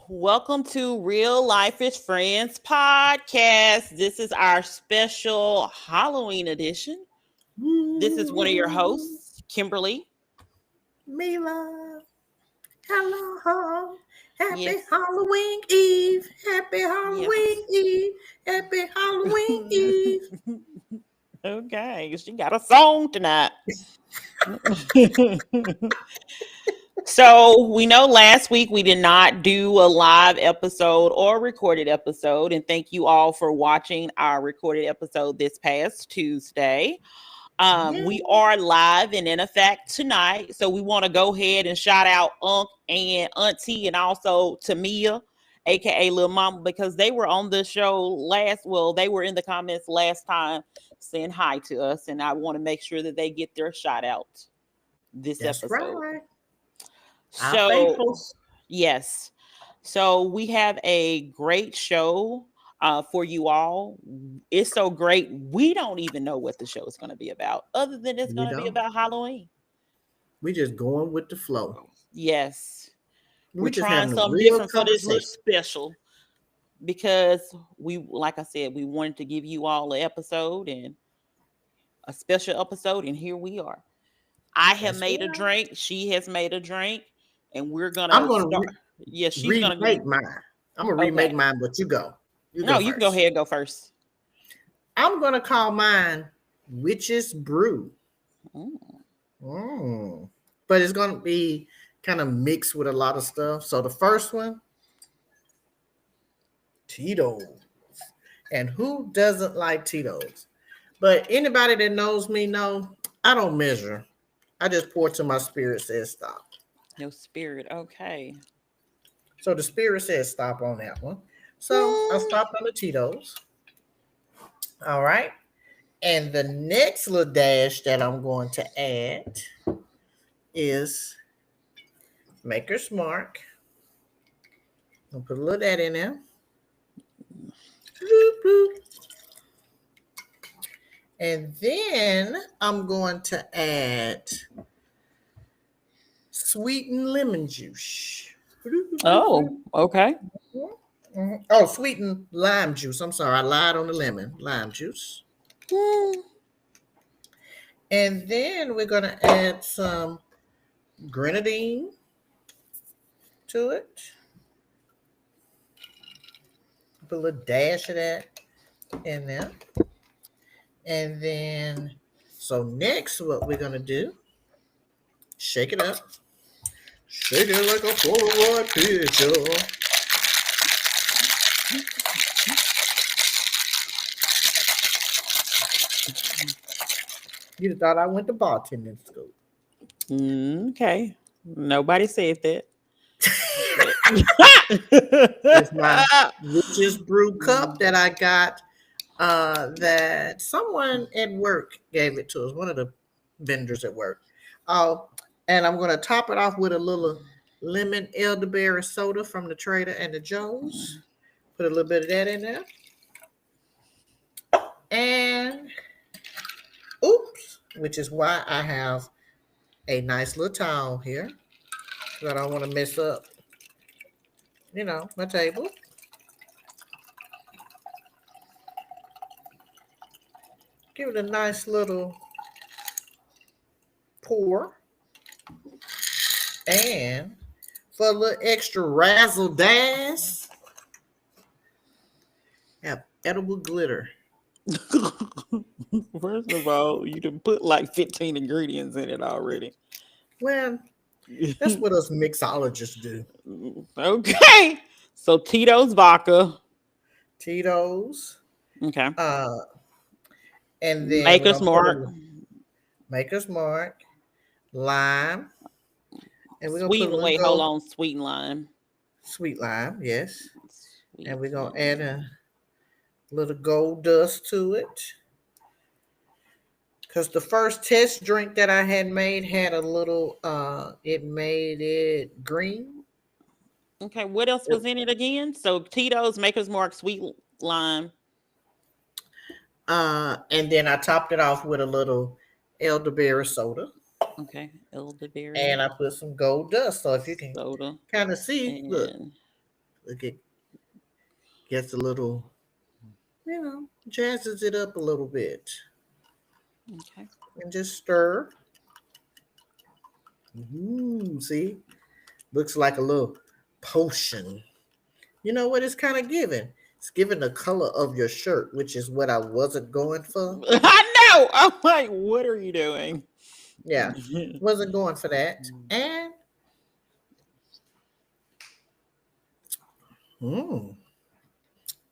Welcome to Real Life is Friends podcast. This is our special Halloween edition. This is one of your hosts, Kimberly. Mila. Hello. Happy Yes. Halloween Eve. Happy Halloween Eve. Happy Halloween Eve. Okay, she got a song tonight. So we know last week we did not do a live episode or recorded episode, and thank you all for watching our recorded episode this past Tuesday. We are live and in effect tonight, so we want to go ahead and shout out Unc and Auntie, and also Tamia, aka Lil Mama, because they were on the show they were in the comments last time saying hi to us, and I want to make sure that they get their shout out this episode. Right. So, yes. So we have a great show for you all. It's so great. We don't even know what the show is going to be about, other than it's going to be about Halloween. We just going with the flow. Yes. We're trying something different for this little special. Because like I said, we wanted to give you all an episode and a special episode, and here we are. I have made a drink. She has made a drink. And we're gonna start. She's gonna remake mine. I'm gonna remake mine, but you go. You can go ahead and go first. I'm gonna call mine Witch's Brew. But it's gonna be kind of mixed with a lot of stuff. So the first one, Tito's. And who doesn't like Tito's? But anybody that knows me know I don't measure. I just pour till my spirit says stop. No spirit. Okay. So the spirit says stop on that one. So I stopped on the Tito's. All right. And the next little dash that I'm going to add is Maker's Mark. I'll put a little of that in there. Bloop, bloop. And then I'm going to add sweetened lemon juice. Oh, okay. Oh, sweetened lime juice. I'm sorry, I lied on the lemon. Lime juice. And then we're going to add some grenadine to it. Put a little dash of that in there. And then, so next what we're going to do, shake it up. Shake it like a Polaroid picture. You'd have thought I went to bartending school. Okay. Nobody said that. It's my Witch's Brew cup that I got that someone at work gave it to us, one of the vendors at work. And I'm going to top it off with a little lemon elderberry soda from the Trader and the Joe's. Put a little bit of that in there. And which is why I have a nice little towel here. So I don't want to mess up, my table. Give it a nice little pour. And for a little extra razzle dazzle, have edible glitter. First of all, you done put like 15 ingredients in it already. Well, that's what us mixologists do. Okay. So Tito's vodka. Tito's. Okay. And then Maker's Mark. Maker's Mark. Lime. And we're gonna hold on, sweet lime. Sweet lime, yes. And we're gonna add a little gold dust to it. Because the first test drink that I had made had a little, it made it green. Okay, what else was in it again? So Tito's, Maker's Mark, sweet lime. And then I topped it off with a little elderberry soda. Okay, elderberry And I put some gold dust. So if you can soda kind of see, and look, it gets a little, jazzes it up a little bit. okay. And just stir. Ooh, see? Looks like a little potion. You know what it's kind of giving? It's giving the color of your shirt, which is what I wasn't going for. I know. I'm like, what are you doing? Yeah, wasn't going for that. And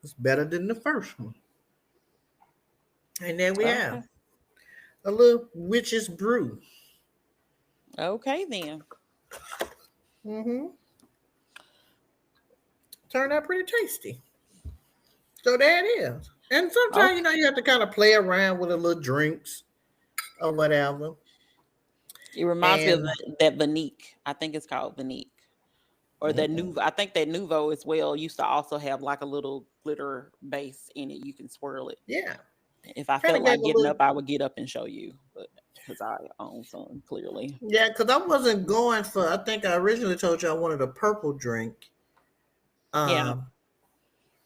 it's better than the first one. And there we Okay. have a little witch's brew. Okay then. Mm-hmm. Turned out pretty tasty. So there it is. And sometimes, Okay. you have to kind of play around with a little drinks or whatever. It reminds me of And that Vanique. I think it's called Vanique. Or that Nouveau. I think that Nouveau as well used to also have like a little glitter base in it. You can swirl it. yeah, If I kind felt of gave like a getting little. up, I would get up and show you. But because I own some, clearly. Yeah, because I wasn't going for. I think I originally told you I wanted a purple drink. Yeah. Um,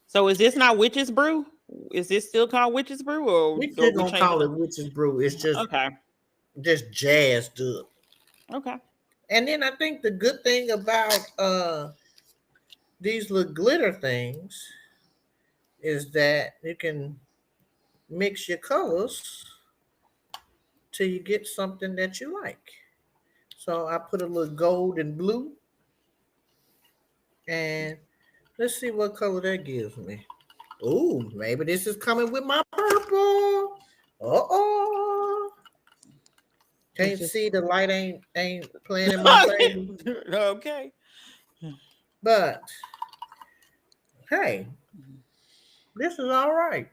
So is this not Witch's Brew? Is this still called Witch's Brew, or we are still we gonna changing call it it? witch's brew. It's Okay. just jazzed up. Okay. And then I think the good thing about these little glitter things is that you can mix your colors till you get something that you like. So I put a little gold and blue, and let's see what color that gives me. Ooh, maybe this is coming with my purple. Uh-oh. It's Can't just see, the light ain't playing in my favor. okay. But hey, this is all right.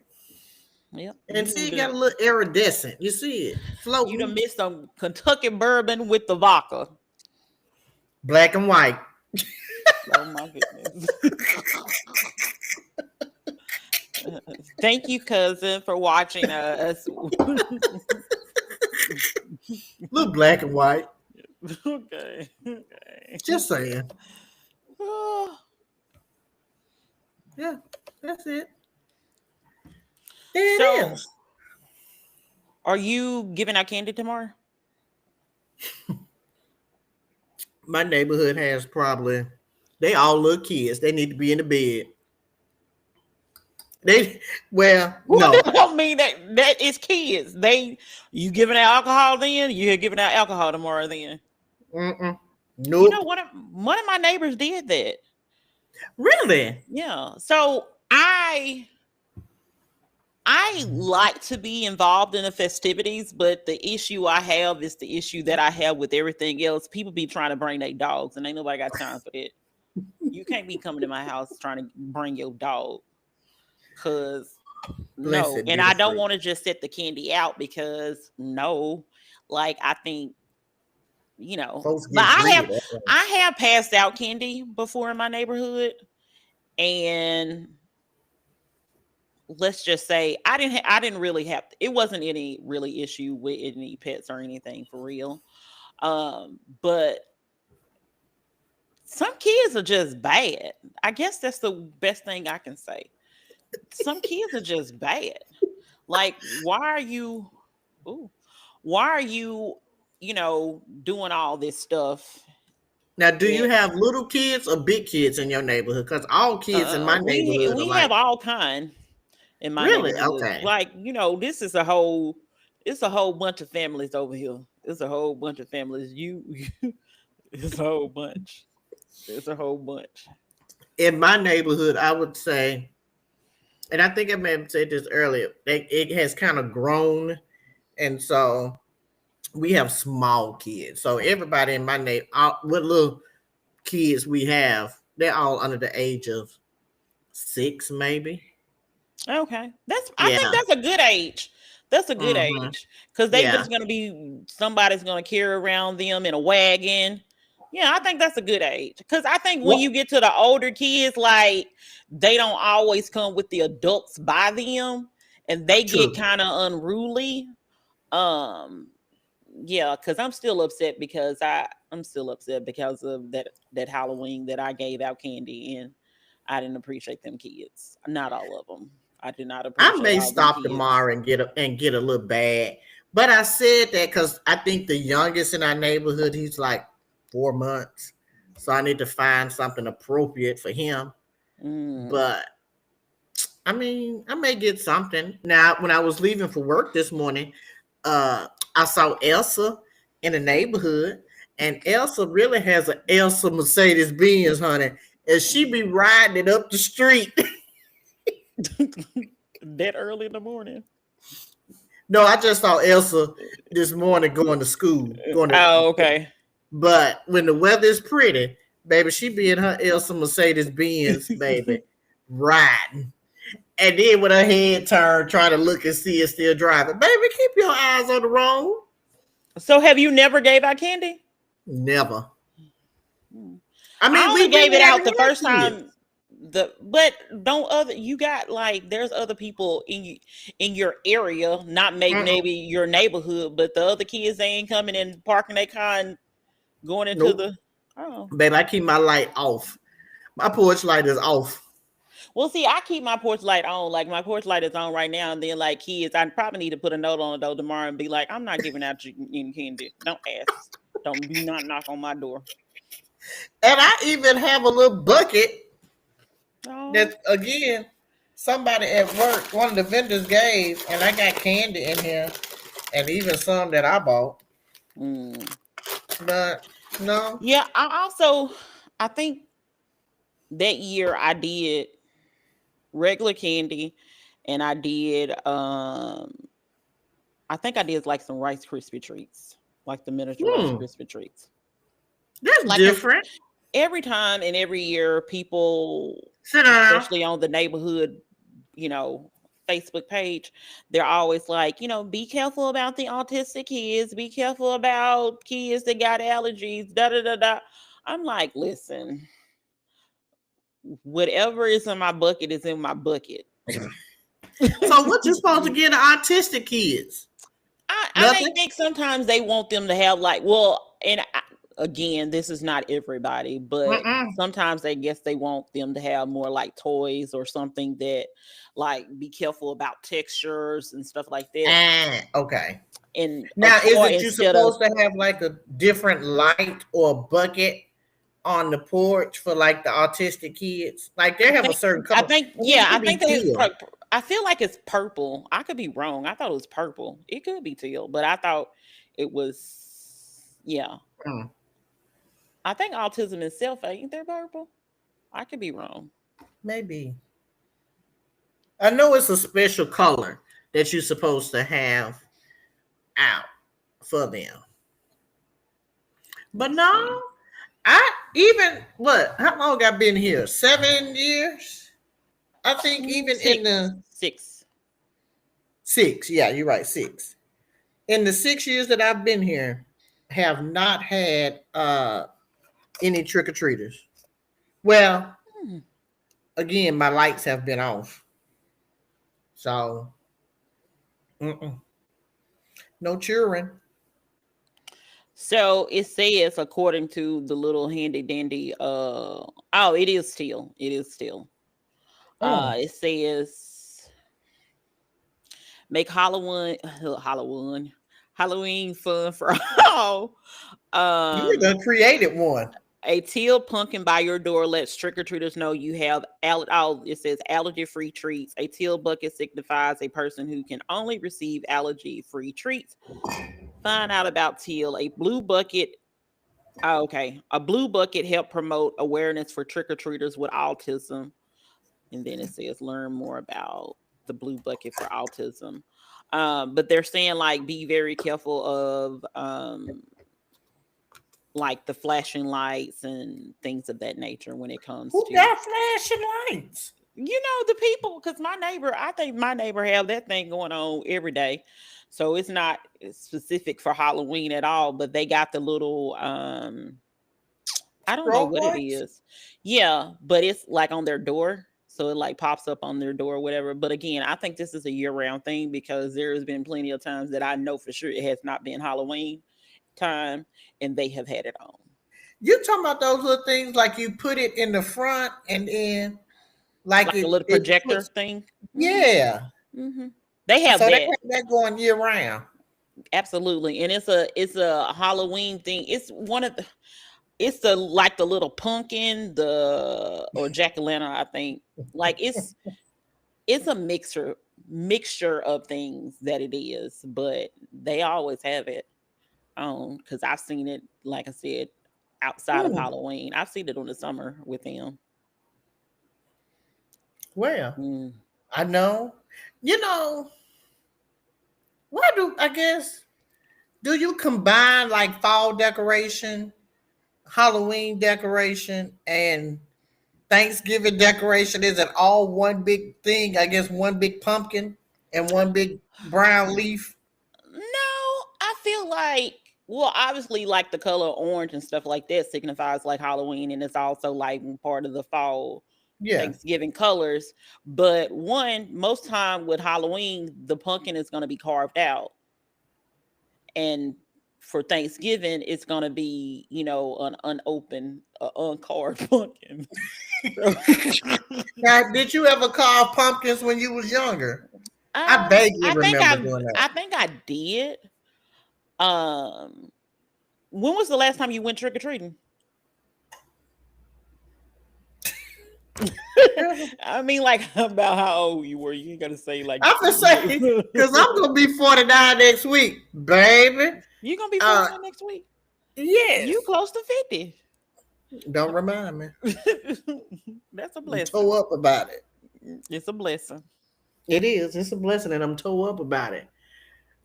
Yep. And see, it got a little iridescent. You see it You done floating, missed some Kentucky bourbon with the vodka. black and white. Oh my goodness. Thank you, cousin, for watching us. Look, black and white. Okay. Okay. Just saying. Oh, Yeah, that's it. There it so, is. are you giving out candy tomorrow? My neighborhood has probably, they all little kids. They need to be in the bed. They, well, Well, no. that don't mean that is kids. You giving out alcohol then? You're giving out alcohol tomorrow then? Mm-mm. You know Nope. one of my neighbors did that. Really? Yeah. So I like to be involved in the festivities, but the issue I have is the issue that I have with everything else. People be trying to bring their dogs, and ain't nobody got time for that. You can't be coming to my house trying to bring your dog, cause no. Blessed And be the I don't fruit. want to just set the candy out because no, like I think Folks but get greedy that way. I have passed out candy before in my neighborhood, and let's just say I didn't really have it wasn't any really issue with any pets or anything for real. But some kids are just bad. I guess that's the best thing I can say. Some kids are just bad. Like, ooh, why are you, doing all this stuff? Now, do you And have little kids or big kids in your neighborhood? Because all kids in my neighborhood are we have like, all kind in my really? neighborhood. Okay. Like, this is it's a whole bunch of families over here. It's a whole bunch of families. It's a whole bunch. It's a whole bunch. In my neighborhood, I would say, and I think I may have said this earlier, it has kind of grown. And so we have small kids. So everybody in my neighborhood, what little kids we have, they're all under the age of 6, maybe. Okay. I think Yeah. that's a good age. That's a good Mm-hmm. age because they Yeah, just gonna be somebody's gonna carry around them in a wagon. Yeah, I think that's a good age because I think when what you get to the older kids, like they don't always come with the adults by them, and they get true. kind of unruly. Um, yeah, because I'm still upset because of that Halloween that I gave out candy and I didn't appreciate them kids. Not all of them. I did not I appreciate may all them stop kids. tomorrow and get a little bad. But I said that because I think the youngest in our neighborhood, he's like 4 months. So I need to find something appropriate for him. Mm. But I mean, I may get something. Now, when I was leaving for work this morning, I saw Elsa in the neighborhood, and Elsa really has an Elsa Mercedes Benz, honey, and she be riding it up the street. That early in the morning. No, I just saw Elsa this morning going to school, going to. Oh, okay. But when the weather is pretty, baby, she be in her Elsa Mercedes Benz, baby, riding. And then with her head turned, trying to look and see it still driving. Baby, keep your eyes on the road. So have you never gave out candy? Never. Hmm. I I mean, only we gave it had out the real first kids. time. But don't other you got like there's other people in your area, not maybe Mm-mm. your neighborhood, but the other kids they ain't coming and parking their car and going into Nope. the oh. Baby, I keep my light off. My porch light is off. Well, see, I keep my porch light on. Like my porch light is on right now, and then like kids, I probably need to put a note on the door tomorrow and be like, I'm not giving out you any candy. Don't ask. Don't do not knock on my door. And I even have a little bucket Oh. that, again, somebody at work, one of the vendors gave, and I got candy in here, and even some that I bought. Mm. But no. Yeah, I think that year I did regular candy and I think I did like some Rice Krispie treats, like the miniature Rice Hmm, Krispie treats. that's Like cuz different. every time and every year people Sit down. especially on the neighborhood, you know, Facebook page, they're always like, be careful about the autistic kids, be careful about kids that got allergies, da da da da. I'm like, listen, whatever is in my bucket is in my bucket. So what you supposed to get the autistic kids? I may Nothing. think sometimes they want them to have like, well, again, this is not everybody, but Mm-mm. sometimes they guess they want them to have more like toys or something that like be careful about textures and stuff like that. Ah, okay. And a Now, toy isn't you instead of supposed to have like a different light or bucket on the porch for like the autistic kids? Like they I have a think certain I color. think I think yeah, it I could be think that is teal. I feel like it's purple. I could be wrong. I thought it was purple. It could be teal, but I thought it was yeah. Hmm, I think autism itself ain't there purple. I could be wrong. maybe. I know it's a special color that you're supposed to have out for them. But Let's no, see. I even what? How long I been here? 7 years. I think even in Six. the Six. six. Yeah, you're right. Six. In the 6 years that I've been here, have not had any trick or treaters. Well, Hmm. again, my lights have been off, so mm-mm, no children. So it says, according to the little handy dandy, oh, it is still. It is still. Mm. It says make Halloween fun for all. You Um, done created one. a teal pumpkin by your door lets trick or treaters know you have it says allergy free treats. A teal bucket signifies a person who can only receive allergy free treats. Find out about teal. A blue bucket. Oh, okay. A blue bucket help promote awareness for trick or treaters with autism. And then it says learn more about the blue bucket for autism. But they're saying like be very careful of like the flashing lights and things of that nature when it comes Who to got flashing lights? The people, because I think my neighbor have that thing going on every day. So it's not specific for Halloween at all, but they got the little I don't know Strobe what it lights? is. Yeah, but it's like on their door. So it like pops up on their door or whatever. But again, I think this is a year round thing because there has been plenty of times that I know for sure it has not been Halloween time and they have had it on. You talking about those little things like you put it in the front and then like Like a little it projector puts, thing. yeah. Hmm They have So they that. have that going year round. Absolutely. And it's a Halloween thing. It's the like the little pumpkin, the or jack-o'-lantern, I think. Like it's a mixture of things that it is, but they always have it on because I've seen it, like I said, outside of Hmm. Halloween. I've seen it on the summer with them. Well, Mm. I know. You know, why do I guess do you combine like fall decoration, Halloween decoration, and Thanksgiving decoration? Is it all one big thing? I guess one big pumpkin and one big brown leaf. No, I feel like, well, obviously, like the color orange and stuff like that signifies like Halloween, and it's also like part of the fall Yeah. Thanksgiving colors. But most time with Halloween, the pumpkin is going to be carved out, and for Thanksgiving, it's going to be an unopened, uncarved pumpkin. So, Now, did you ever carve pumpkins when you was younger? I vaguely remember doing that. I think I did. Um, when was the last time you went trick or treating? I mean, like about how old you were. You ain't gotta say like I'm gonna say because I'm gonna be 49 next week, baby. you gonna be Uh, 49 next week. You yes. close to 50. Don't remind me. That's a I'm blessing. toe up about it. It's a blessing. It is. It's a blessing, and I'm toe up about it.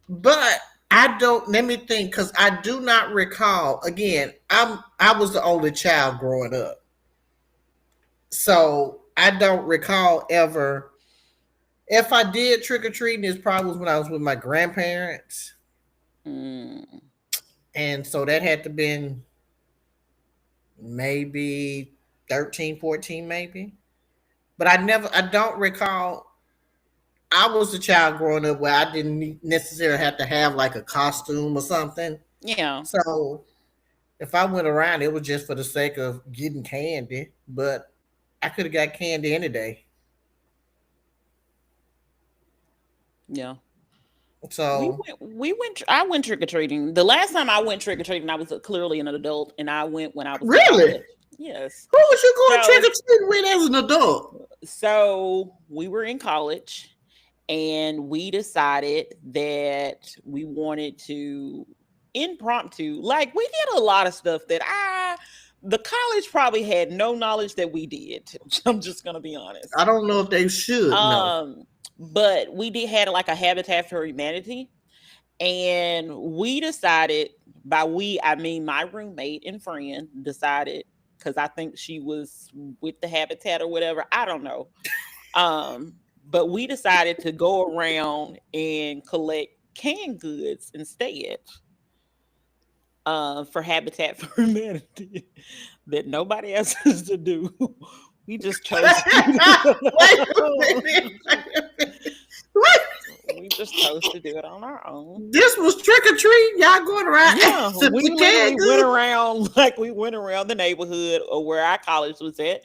But I don't. Let me think, because I do not recall. Again, I was the only child growing up, so I don't recall ever. If I did trick or treating, it's probably when I was with my grandparents, Mm, and so that had to been maybe 13, 14, maybe. But I don't recall. I was a child growing up where I didn't necessarily have to have like a costume or something. yeah, So if I went around, it was just for the sake of getting candy. But I could have got candy any day. yeah. So I went trick or treating. The last time I went trick or treating, I was clearly an adult, and I went when I was in really, college. Yes. who was you going trick So, or treating with as an adult? so we were in college, and we decided that we wanted to impromptu, like we did a lot of stuff that the college probably had no knowledge that we did. I'm just gonna be honest. I don't know if they should know. Um, but we did had like a Habitat for Humanity, and we decided, by we I mean my roommate and friend decided, because I think she was with the Habitat or whatever. I don't know. But we decided to go around and collect canned goods instead, for Habitat for Humanity that nobody else has to do. We just chose to do Wait a it. minute. Wait a minute. Wait. We just chose to do it on our own. This was trick or treat. Y'all going around Yeah, asking we for literally canned went goods? around like we went around the neighborhood or where our college was at,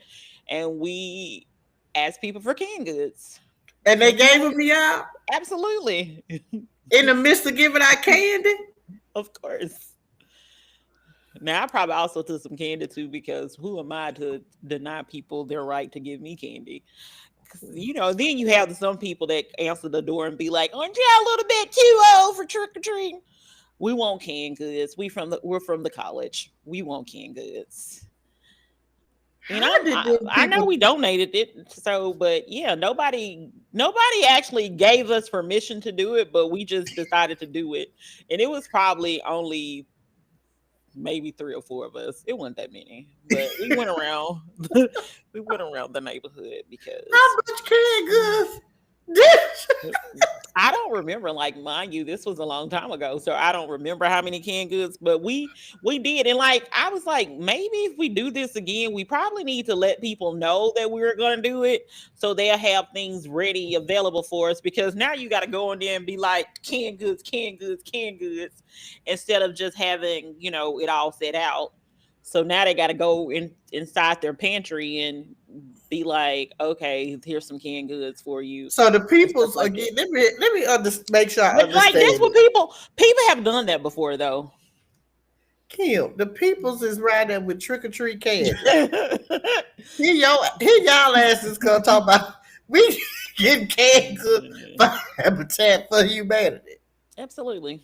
and we asked people for canned goods. And they gave them to y'all Absolutely. in the midst of giving out candy? Of course. Now I probably also took some candy too, because who am I to deny people their right to give me candy? 'Cause, then you have some people that answer the door and be like, "Aren't you a little bit too old for trick or treating?" We want canned goods. We're from the college. We want canned goods. How did them I know people? we donated it, so but yeah, nobody actually gave us permission to do it, but we just decided to do it, and it was probably only maybe 3 or 4 of us. It wasn't that many, but we went around. We went around the neighborhood How because much canned goods? Did I don't remember, like, mind you, this was a long time ago, so I don't remember how many canned goods, but we did, and like I was like, maybe if we do this again, we probably need to let people know that we were going to do it, so they'll have things ready, available for us. Because now you got to go in there and be like, canned goods, canned goods, canned goods, instead of just having it all set out. So now they got to go inside their pantry and be like, okay, here's some canned goods for you so the and stuff people's like again? that. Let me make sure I But like that's understand what it. people have done that before though. Kim, the people's is right there with trick or treat candy. Here y'all asses gonna talk about we getting canned goods for Habitat for Humanity. Absolutely.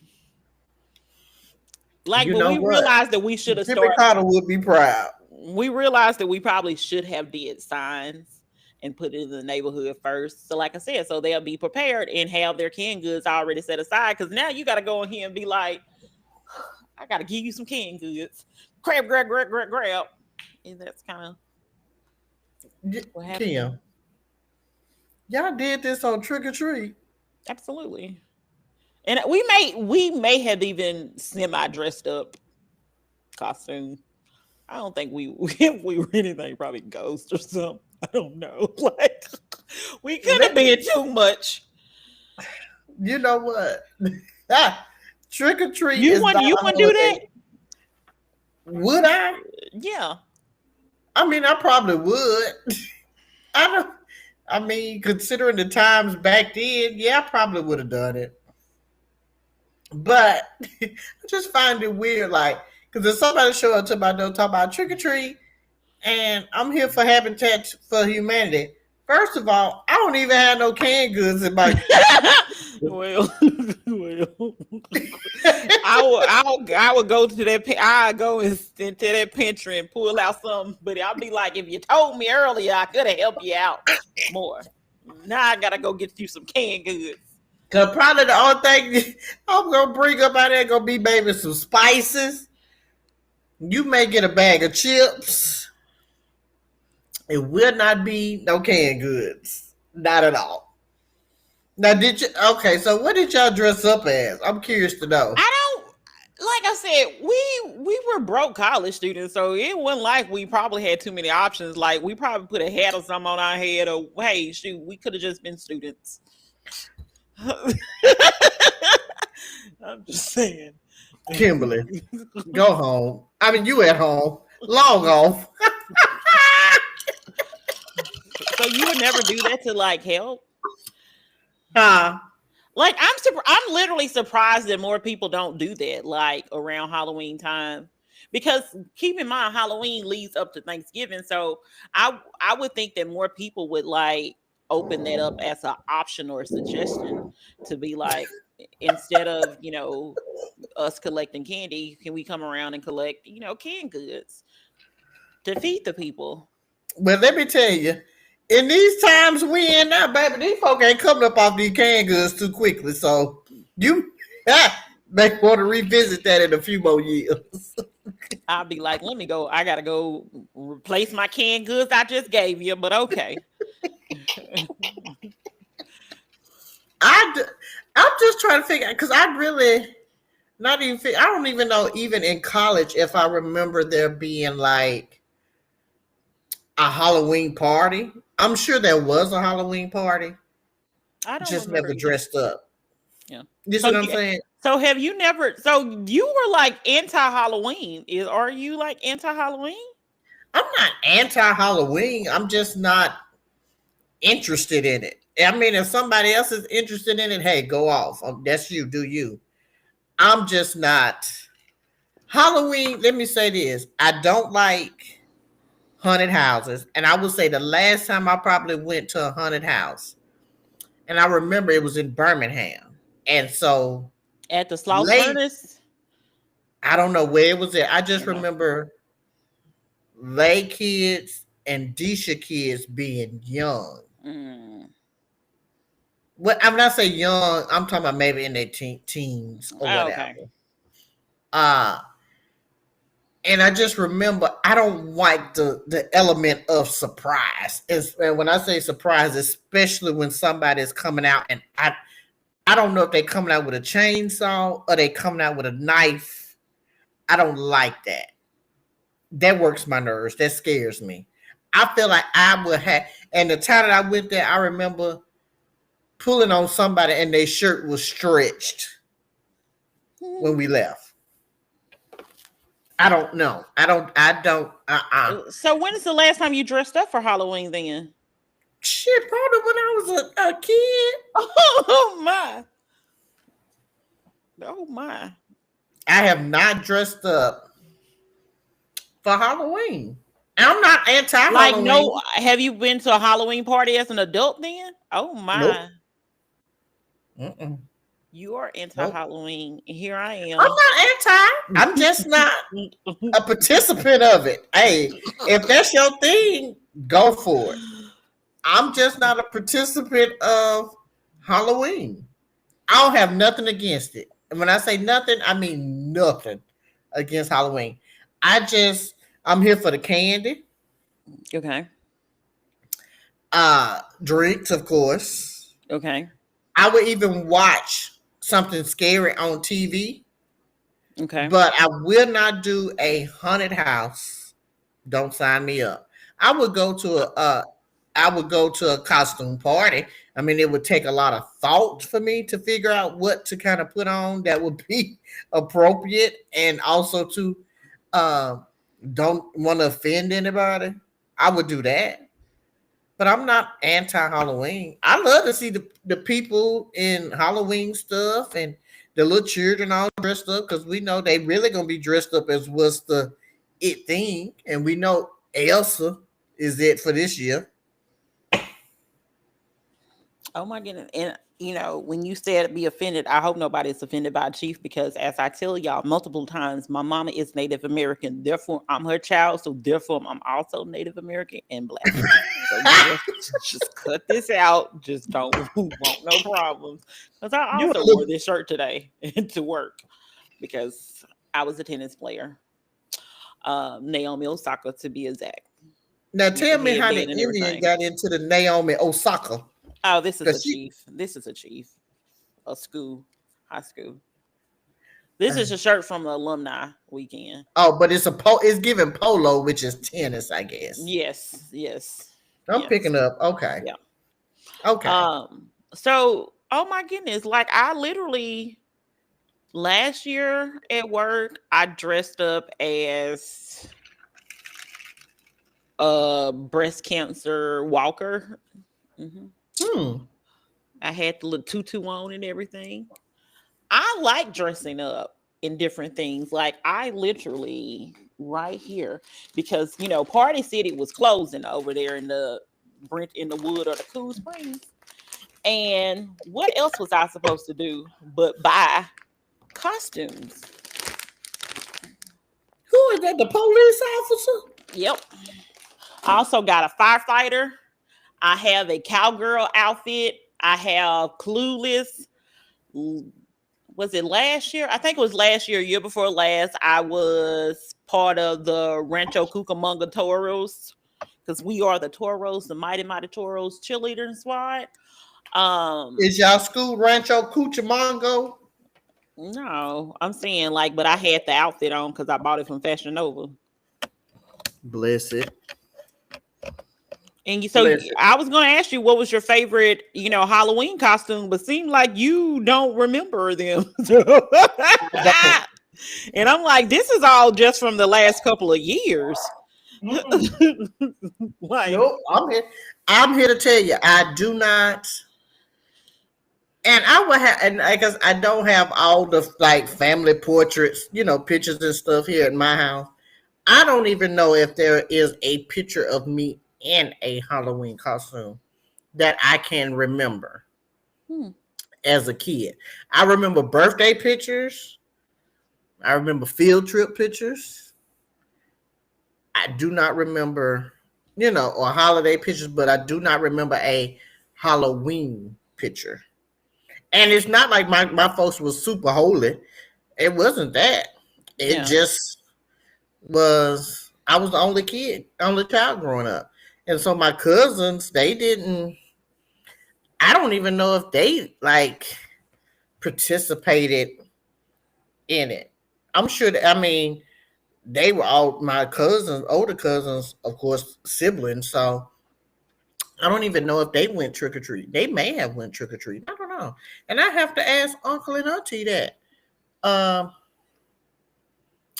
Like, You but know we what? realized that we should have Jimmy started. Carter would be proud. We realized that we probably should have did signs and put it in the neighborhood first. So, like I said, so they'll be prepared and have their canned goods already set aside. Because now you got to go in here and be like, I got to give you some canned goods. Grab, grab, grab, grab, grab. And that's kind of what happened. Kim, y'all did this on trick or treat. Absolutely. And we may have even semi dressed up costume. I don't think we if we were anything, probably ghost or something. I don't know. Like we could have Let been too much. you know what? Trick or treat You is want not you a want to do that? holiday. Would I? Yeah. I mean, I probably would. I don't. I mean, considering the times back then, yeah, I probably would have done it. But I just find it weird, like, because if somebody show up to my door talk about trick or treat, and I'm here for Habitat for Humanity. First of all, I don't even have no canned goods in my. well, well, I would go to that. I go into that pantry and pull out something. But I'll be like, if you told me earlier, I could have helped you out more. Now I gotta go get you some canned goods. Cause probably the only thing I'm gonna bring up out there gonna be maybe some spices. You may get a bag of chips. It will not be no canned goods. Not at all. Now, did you? Okay, so what did y'all dress up as? I'm curious to know. I don't like I said, we were broke college students, so it wasn't like we probably had too many options. Like we probably put a hat or something on our head, or hey, shoot, we could have just been students. I'm just saying. Kimberly, go home. I mean, you at home. Log off. So you would never do that to like help? Huh? Like I'm literally surprised that more people don't do that like around Halloween time. Because keep in mind Halloween leads up to Thanksgiving. So I would think that more people would like open that up as an option or a suggestion to be like, instead of, us collecting candy, can we come around and collect, canned goods to feed the people? Well, let me tell you, in these times we in now, baby, these folk ain't coming up off these canned goods too quickly. So you may want to revisit that in a few more years. I'll be like, let me go. I gotta go replace my canned goods I just gave you, but okay. I'm just trying to figure out because I really not even I don't even know even in college if I remember there being like a Halloween party. I'm sure there was a Halloween party, I don't just remember never either. dressed up. Yeah. You see what I'm saying? So have you never? So you were like anti-Halloween? Are you like anti-Halloween? I'm not anti-Halloween. I'm just not interested in it. I mean, if somebody else is interested in it, hey, go off. That's you. Do you? I'm just not. Halloween, let me say this. I don't like haunted houses. And I would say the last time I probably went to a haunted house, and I remember it was in Birmingham. And so At the Slough Furnace? I don't know where it was at. I just Okay. remember Lay kids and Disha kids being young. What I'm not saying young, I'm talking about maybe in their teens or whatever. Okay. And I just remember I don't like the element of surprise. And when I say surprise, especially when somebody is coming out and I don't know if they're coming out with a chainsaw or they coming out with a knife. I don't like that. That works my nerves. That scares me. I feel like I would have, and the time that I went there, I remember pulling on somebody and their shirt was stretched when we left. I don't know. So when is the last time you dressed up for Halloween then? Shit, probably when I was a kid. Oh my. Oh my. I have not dressed up for Halloween. I'm not anti-Halloween. Like, no, have you been to a Halloween party as an adult then? Oh my. Nope. Mm-mm. You are anti-Halloween. Nope. Here I am. I'm not anti. I'm just not a participant of it. Hey, if that's your thing, go for it. I'm just not a participant of Halloween. I don't have nothing against it. And when I say nothing, I mean nothing against Halloween. I'm here for the candy. Okay. Drinks, of course. Okay. I would even watch something scary on TV. Okay. But I will not do a haunted house. Don't sign me up. I would go to a costume party. I mean, it would take a lot of thought for me to figure out what to kind of put on that would be appropriate, and also to don't want to offend anybody. I would do that. But I'm not anti-Halloween. I love to see the people in Halloween stuff and the little children all dressed up, because we know they really gonna be dressed up as what's the it thing, and we know Elsa is it for this year. Oh my goodness. And when you said be offended, I hope nobody's offended by Chief, because as I tell y'all multiple times, my mama is Native American. Therefore, I'm her child. So therefore, I'm also Native American and Black. So just cut this out. Just don't want no problems. Because I also wore this shirt today to work because I was a tennis player. Naomi Osaka, to be exact. Now tell me how the Indian got into the Naomi Osaka. Oh, this is a chief. This is a chief. A school, high school. This is a shirt from the alumni weekend. Oh, but it's giving polo, which is tennis, I guess. Yes. I'm picking up. Okay. Yeah. Okay. So, oh my goodness, like I literally last year at work, I dressed up as a breast cancer walker. Mm-hmm. I had the little tutu on and everything. I like dressing up in different things. Like I literally right here, because Party City was closing over there in the Wood or the Cool Springs. And what else was I supposed to do but buy costumes? Who is that? The police officer? Yep. I also got a firefighter. I have a cowgirl outfit. I have Clueless. Was it last year? I think it was last year before last. I was part of the Rancho Cucamonga Toros, because we are the Toros, the Mighty Mighty Toros cheerleading squad. Is y'all school Rancho Cucamonga? No, I'm saying but I had the outfit on because I bought it from Fashion Nova. Bless it. And so I was going to ask you, what was your favorite, Halloween costume, but seemed like you don't remember them. And I'm like, this is all just from the last couple of years. Nope, I'm here to tell you, I do not. And I would have, and because I don't have all the family portraits, pictures and stuff here at my house. I don't even know if there is a picture of me in a Halloween costume that I can remember as a kid. I remember birthday pictures. I remember field trip pictures. I do not remember, or holiday pictures, but I do not remember a Halloween picture. And it's not like my folks was super holy. It wasn't that. It just was I was the only child growing up. And so my cousins, they didn't, I don't even know if they like participated in it. I'm sure that, I mean, they were all my cousins, older cousins, of course, siblings. So I don't even know if they went trick or treat. They may have went trick or treat. I don't know. And I have to ask uncle and auntie that. Um,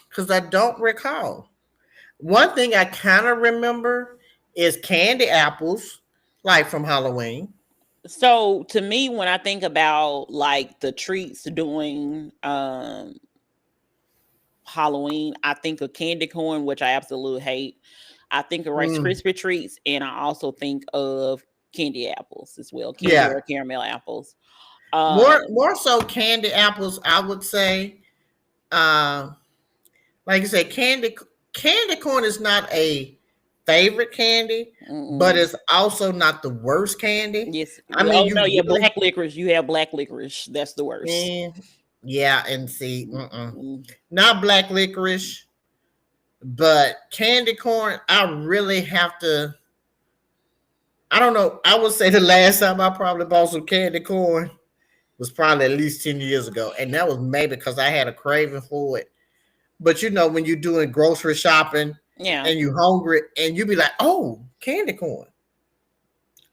because I don't recall. One thing I kind of remember is candy apples, like from Halloween. So to me, when I think about like the treats doing Halloween, I think of candy corn, which I absolutely hate. I think of Rice Mm, Krispie treats, and I also think of candy apples as well, candy yeah, or caramel apples. more so candy apples. I would say, uh, like I said, candy corn is not a favorite candy, but Mm-mm. it's also not the worst candy. Yes. I mean, Oh you no, yeah, really, black licorice. You have black licorice. That's the worst. eh, yeah, and see, Mm-mm. not black licorice, but candy corn. I really have to. I don't know. I would say the last time I probably bought some candy corn was probably at least 10 years ago. And that was maybe because I had a craving for it. But you know, when you're doing grocery shopping Yeah. and you hungry and you be like, oh, candy corn.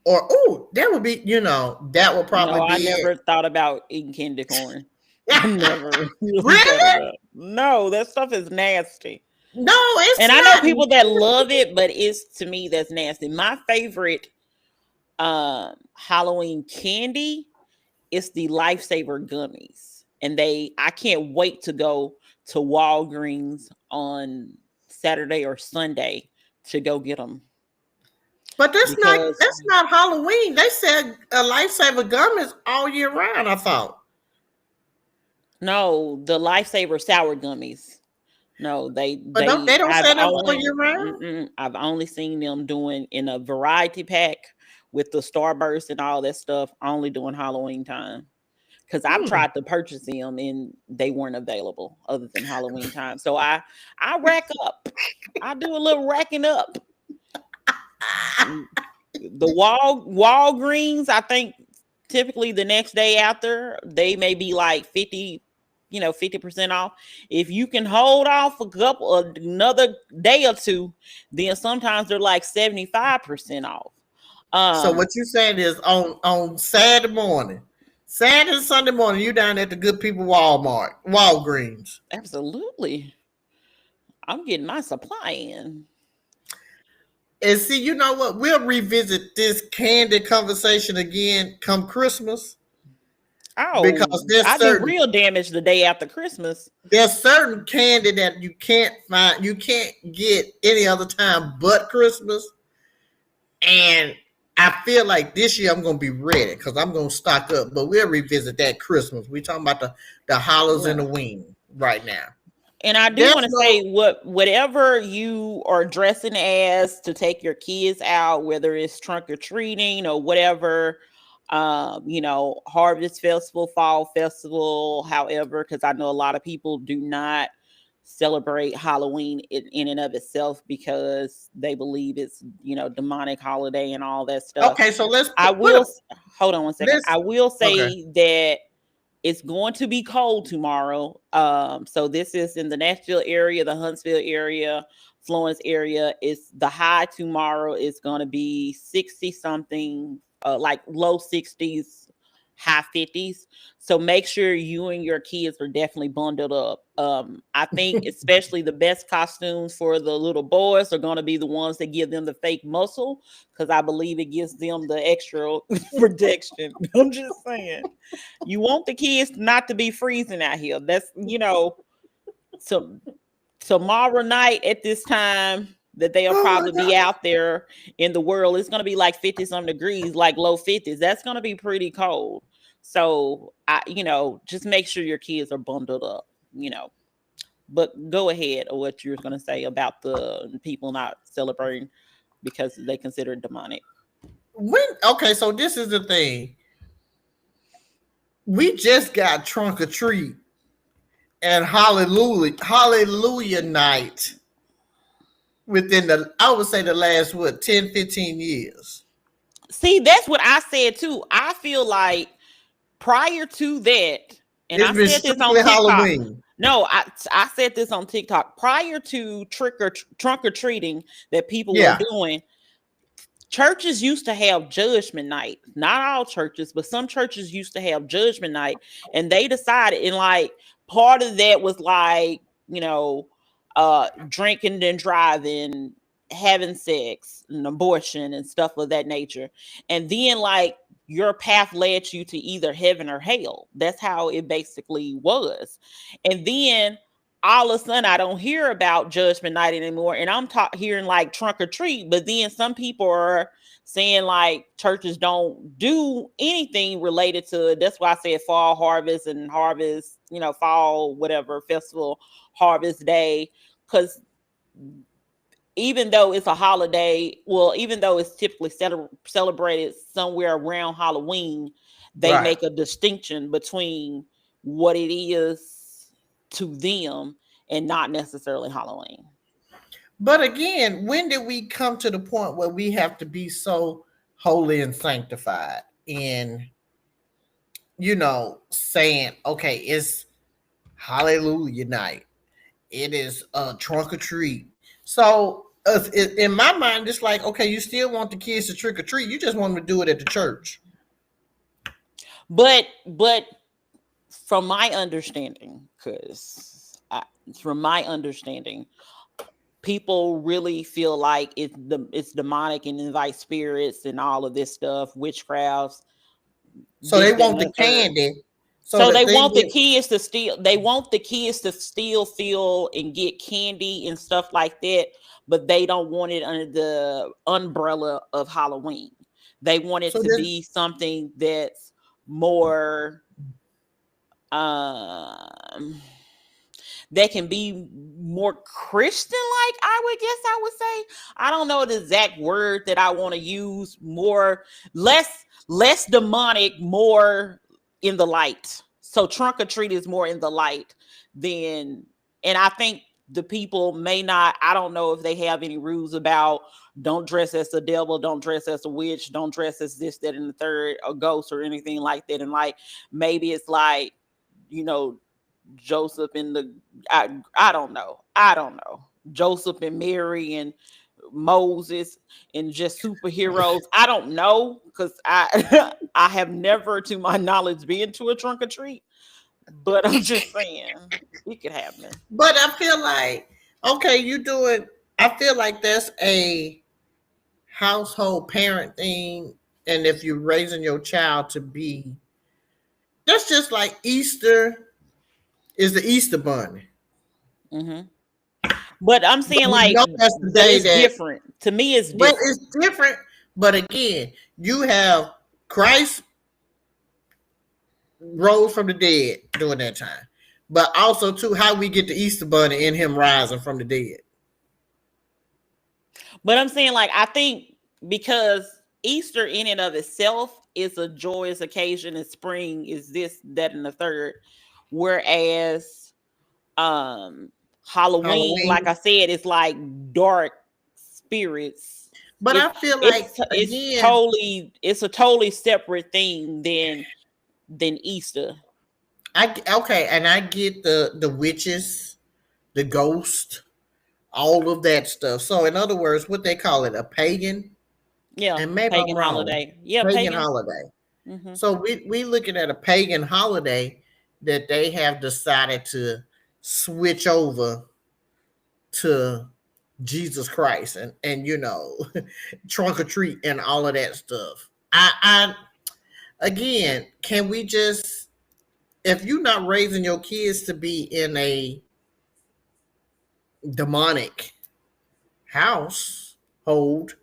Or oh, that would be, that would probably No, I be it. never thought about eating candy corn. I never really thought Really? about. No, that stuff is nasty. No, it's And I know not. people that love it, but it's to me that's nasty. My favorite Halloween candy is the Lifesaver gummies. And I can't wait to go to Walgreens on Saturday or Sunday to go get them But because that's not Halloween. They said a lifesaver gum is all year round, I thought. no, the Lifesaver sour gummies. No, But they don't I've say them all only year round? I've only seen them doing in a variety pack with the Starburst and all that stuff, only doing Halloween time. Because I've Hmm. tried to purchase them and they weren't available other than Halloween time. So I rack up. I do a little racking up. The Walgreens, I think typically the next day after, they may be like 50% off. If you can hold off another day or two, then sometimes they're like 75% off. So Um, what you saying is on Saturday and Sunday morning, you down at the Good People Walgreens. Absolutely. I'm getting my supply in. And see, you know what? We'll revisit this candy conversation again come Christmas Oh, because there's I do certain real damage the day after Christmas. there's certain candy that you can't get any other time but Christmas. And I feel like this year I'm gonna be ready because I'm gonna stock up. But we'll revisit that Christmas. We're talking about the hollows and Yeah. the wing right now. And I do There's want to no say whatever you are dressing as to take your kids out, whether it's trunk or treating or whatever, harvest festival, fall festival, however, because I know a lot of people do not celebrate Halloween in and of itself because they believe it's, demonic holiday and all that stuff. okay. So let's I put will a hold on one second. let's I will okay. say that it's going to be cold tomorrow. So this is in the Nashville area, the Huntsville area, Florence area. It's the high tomorrow is going to be 60 something, like low 60s, high 50s. So make sure you and your kids are definitely bundled up. I think especially the best costumes for the little boys are going to be the ones that give them the fake muscle because I believe it gives them the extra protection. I'm just saying. You want the kids not to be freezing out here. That's so tomorrow night at this time that they'll Oh my probably be god. out there in the world. It's gonna be like 50 some degrees, like low 50s. That's gonna be pretty cold. So just make sure your kids are bundled up, you know. But go ahead of what you're gonna say about the people not celebrating because they consider it demonic. So this is the thing. We just got trunk or treat and hallelujah night. within I would say the last, 10, 15 years. See, that's what I said too. I feel like prior to that, and It's I been said this on strictly TikTok. Halloween. No, I said this on TikTok. Prior to trunk or treating that people were Yeah. doing, churches used to have judgment night. Not all churches, but some churches used to have judgment night, and they decided, and like part of that was like, drinking and driving, having sex and abortion and stuff of that nature. And then like your path led you to either heaven or hell. That's how it basically was. And then all of a sudden I don't hear about judgment night anymore. And I'm hearing like trunk or treat, but then some people are saying like churches don't do anything related to it. That's why I said fall harvest and harvest, fall, whatever, festival, harvest day. Because even though it's a holiday, well, even though it's typically celebrated somewhere around Halloween, they Right. make a distinction between what it is to them and not necessarily Halloween. But again, when did we come to the point where we have to be so holy and sanctified in, saying, okay, it's Hallelujah night. It is a trunk or treat. So in my mind, it's like, okay, you still want the kids to trick or treat. You just want them to do it at the church. But from my understanding, people really feel like it's demonic and invite spirits and all of this stuff, witchcrafts. So they want the candy. So they want the kids to steal. They want the kids to steal, feel, and get candy and stuff like that. But they don't want it under the umbrella of Halloween. They want it to be something that's more, that can be more Christian-like, I would say. I don't know the exact word that I want to use. Less demonic, more in the light. So trunk or treat is more in the light than, and I think the people may not, I don't know if they have any rules about don't dress as a devil, don't dress as a witch, don't dress as this, that, and the third, a ghost or anything like that. And like, maybe it's like, Joseph and I don't know. Joseph and Mary and Moses and just superheroes. I don't know, because I I have never, to my knowledge, been to a trunk or treat. But I'm just saying it could happen. But I feel like, okay, you do it. I feel like that's a household parent thing. And if you're raising your child to be, that's just like Easter is the Easter bunny. Mm-hmm. But I'm saying like that's the day it's different. To me, it's different. But it's different. But again, you have Christ rose from the dead during that time. But also, too, how we get the Easter bunny in him rising from the dead. But I'm saying, like, I think because Easter in and of itself is a joyous occasion, and spring is this, that, and the third. Whereas Halloween, like I said, it's like dark spirits. But I feel like it's a totally separate thing than Easter. And I get the witches, the ghost, all of that stuff. So in other words, what they call it, a pagan, and maybe pagan holiday, pagan holiday. Mm-hmm. So we looking at a pagan holiday that they have decided to switch over to Jesus Christ and trunk or treat and all of that stuff. I again, can we just, if you're not raising your kids to be in a demonic household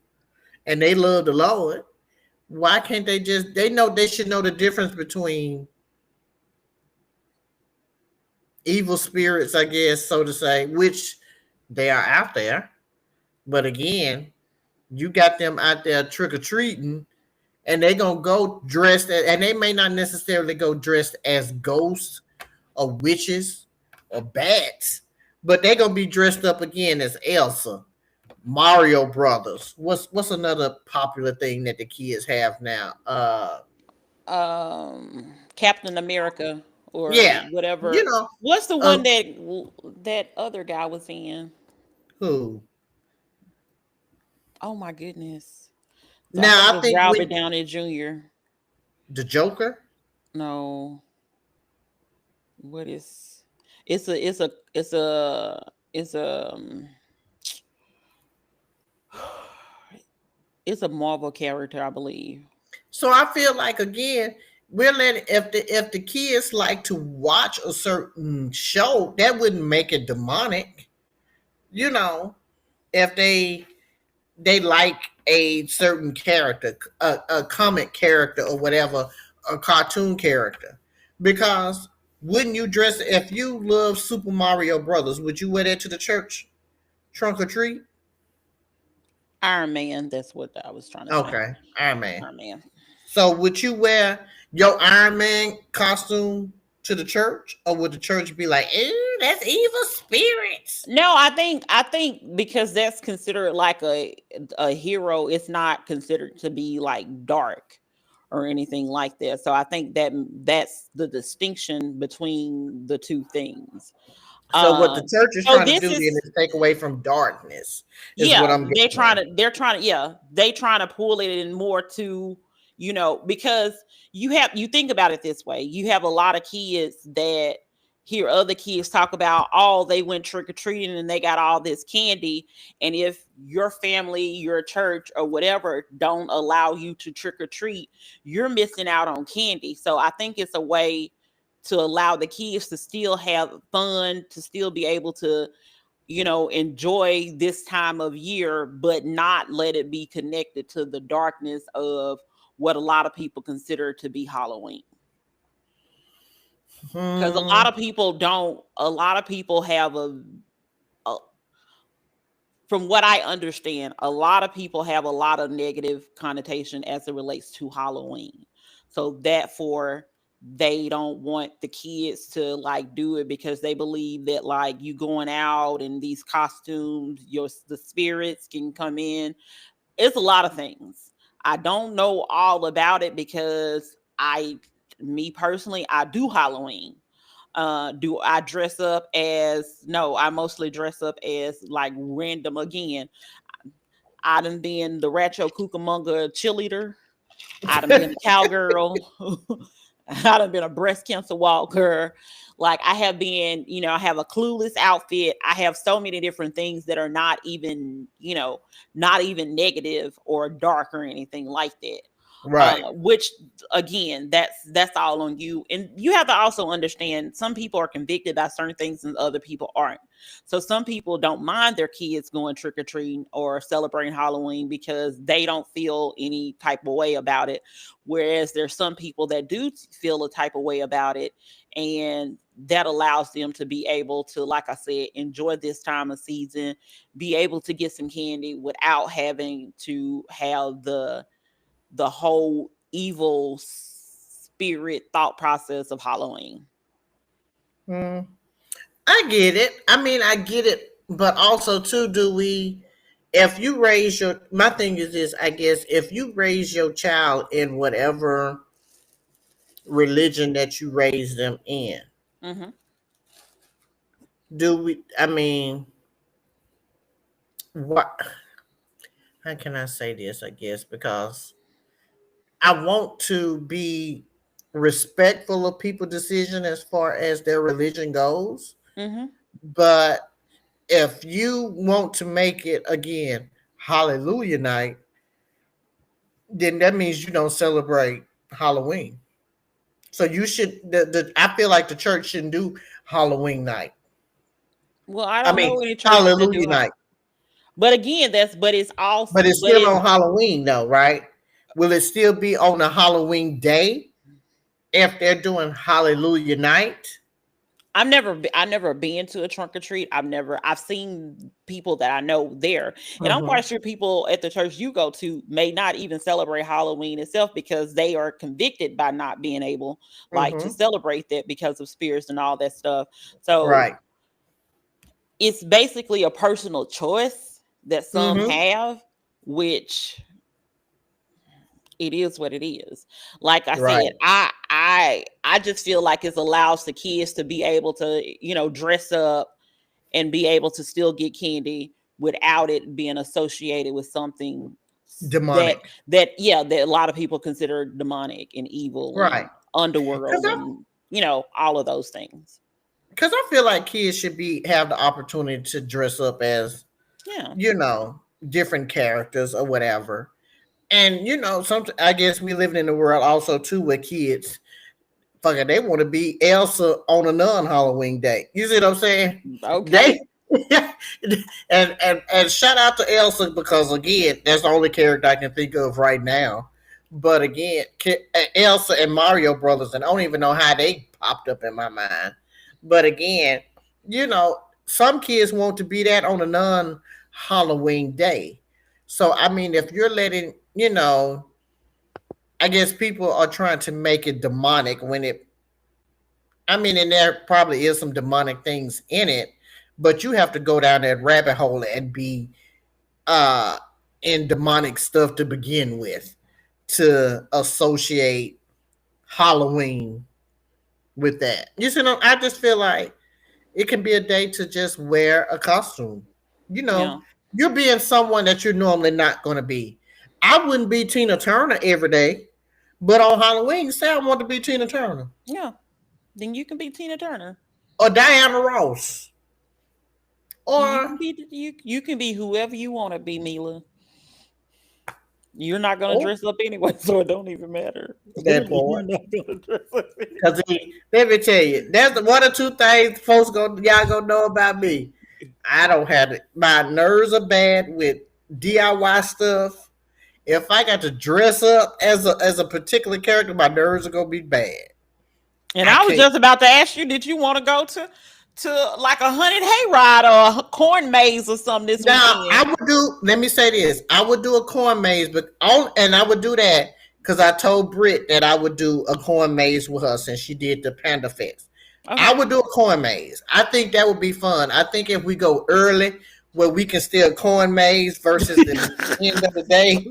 and they love the Lord, why can't they should know the difference between evil spirits, I guess, so to say, which they are out there. But again, you got them out there trick-or-treating, and they're going to go dressed, and they may not necessarily go dressed as ghosts or witches or bats, but they're going to be dressed up again as Elsa, Mario Brothers. What's another popular thing that the kids have now? Captain America or Yeah, you whatever. know, What's the uh, one that other guy was in? who? Oh my goodness. I think Now I it's think Robert with Downey Jr. the Joker. No, what is? It's a it's a Marvel character, I believe. So I feel like again, we're letting if the kids like to watch a certain show, that wouldn't make it demonic. You know, if they like a certain character, a comic character or whatever, a cartoon character. Because wouldn't you dress if you love Super Mario Brothers? Would you wear that to the church trunk or treat? Iron Man. That's what I was trying to say. Okay, Iron Man. Iron Man. So would you wear your Iron Man costume to the church, or would the church be like, "Ew, that's evil spirits"? No, I think because that's considered like a hero, it's not considered to be like dark or anything like that. So I think that's the distinction between the two things. So what the church is So trying to this do then is is take away from darkness, is what yeah, I'm getting. they're trying to pull it in more to, because you think about it this way. You have a lot of kids that hear other kids talk about, oh, they went trick-or-treating and they got all this candy. And if your family, your church or whatever don't allow you to trick-or-treat, you're missing out on candy. So I think it's a way to allow the kids to still have fun, to still be able to enjoy this time of year, but not let it be connected to the darkness of what a lot of people consider to be Halloween. Because Hmm. a lot of people have a, from what I understand, a lot of people have a lot of negative connotation as it relates to Halloween. So therefore, they don't want the kids to like do it because they believe that like you going out in these costumes, the spirits can come in. It's a lot of things. I don't know all about it because me personally, I do Halloween. Do I dress up as no, I mostly dress up as like random again. I done been the Ratcho Cucamonga cheerleader. I done been a cowgirl. I done been a breast cancer walker. Like I have been, I have a clueless outfit. I have so many different things that are not even negative or dark or anything like that. Right. Which again, that's all on you. And you have to also understand some people are convicted by certain things and other people aren't. So some people don't mind their kids going trick-or-treating or celebrating Halloween because they don't feel any type of way about it. Whereas there's some people that do feel a type of way about it. And that allows them to be able to, like I said, enjoy this time of season, be able to get some candy without having to have the whole evil spirit thought process of Halloween. Hmm. I get it. I mean, I get it, but also too, do we? If you raise your, my thing is this, I guess, if you raise your child in whatever religion that you raise them in, Mm-hmm. do we? I mean, what? How can I say this? I guess because I want to be respectful of people's decision as far as their religion goes, Mm-hmm. but if you want to make it again Hallelujah night, then that means you don't celebrate Halloween. So you should. I feel like the church shouldn't do Halloween night. Well, I I don't mean know any churches that Hallelujah do. night, But again, but it's also, but it's but still it's on Halloween though, right? Will it still be on a Halloween day if they're doing Hallelujah night? I've never been to a trunk or treat. I've seen people that I know there. And I'm Mm-hmm. quite sure people at the church you go to may not even celebrate Halloween itself because they are convicted by not being able like to Mm-hmm. celebrate that because of spirits and all that stuff. So Right. it's basically a personal choice. that some Mm-hmm. have, which it is what it is. Like I Right. said, I just feel like it allows the kids to be able to, dress up and be able to still get candy without it being associated with something that Demonic. that a lot of people consider demonic and evil Right. and Because underworld and all of those things. I feel like kids should be have the opportunity to dress up as, Yeah. different characters or whatever. And some I guess we living in the world also too where kids fucking they want to be Elsa on a non-Halloween day. You see what I'm saying? Okay. They and shout out to Elsa because again, that's the only character I can think of right now. But again, Elsa and Mario Brothers, and I don't even know how they popped up in my mind. But again, some kids want to be that on a non-Halloween day. So I mean, if you're letting, I guess people are trying to make it demonic when I mean, and there probably is some demonic things in it, but you have to go down that rabbit hole and be uh in demonic stuff to begin with to associate Halloween with that. I just feel like it can be a day to just wear a costume. You know, Yeah. you're being someone that you're normally not going to be. I wouldn't be Tina Turner every day, but on Halloween, say I want to be Tina Turner Yeah. Then you can be Tina Turner. or Diana Ross You or can be you can be whoever you want to be, Mila. You're not gonna oh dress up anyway, so it don't even matter. that You're part. not gonna dress up Cause let me tell you, that's the one or two things folks y'all gonna know about me. I don't have it. My nerves are bad with DIY stuff. If I got to dress up as a particular character, my nerves are gonna be bad. And I I was can't. just about to ask you, did you want to go to like a hunted hayride or a corn maze or something this Now I weekend? would do. Let me say this: I would do a corn maze, and I would do that because I told Britt that I would do a corn maze with her since she did the Panda Fest. I Okay. would do a corn maze. I think that would be fun. I think if we go early, where we can still corn maze versus the end of the day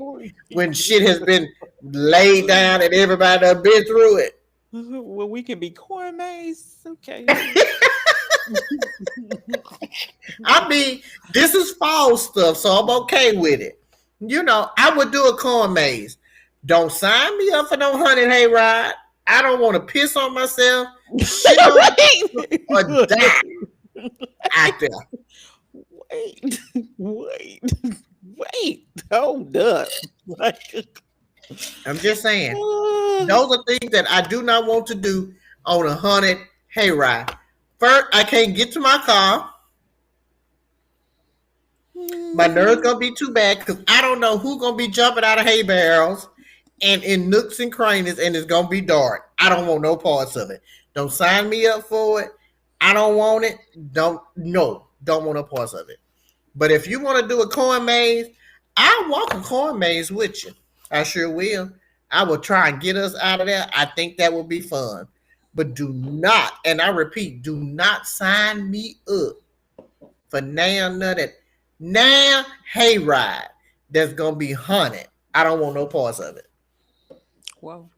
when shit has been laid down and everybody done been through it. Well, we can be corn maze. Okay. I mean, this is fall stuff, so I'm okay with it. I would do a corn maze. Don't sign me up for no hunting hayride. I don't want to piss on myself, shit on or die out there. Wait, wait, wait. Hold up. Like, I'm just saying. Those are things that I do not want to do on a hunted hayride. First, I can't get to my car. My nerves gonna be too bad because I don't know who's gonna be jumping out of hay barrels and in nooks and crannies, and it's gonna be dark. I don't want no parts of it. Don't sign me up for it. I don't want it. Don't want no parts of it. But if you want to do a corn maze, I'll walk a corn maze with you. I sure will. I will try and get us out of there. I think that would be fun. But do not, and I repeat, do not sign me up for now hayride that's gonna be hunted. I don't want no parts of it. whoa.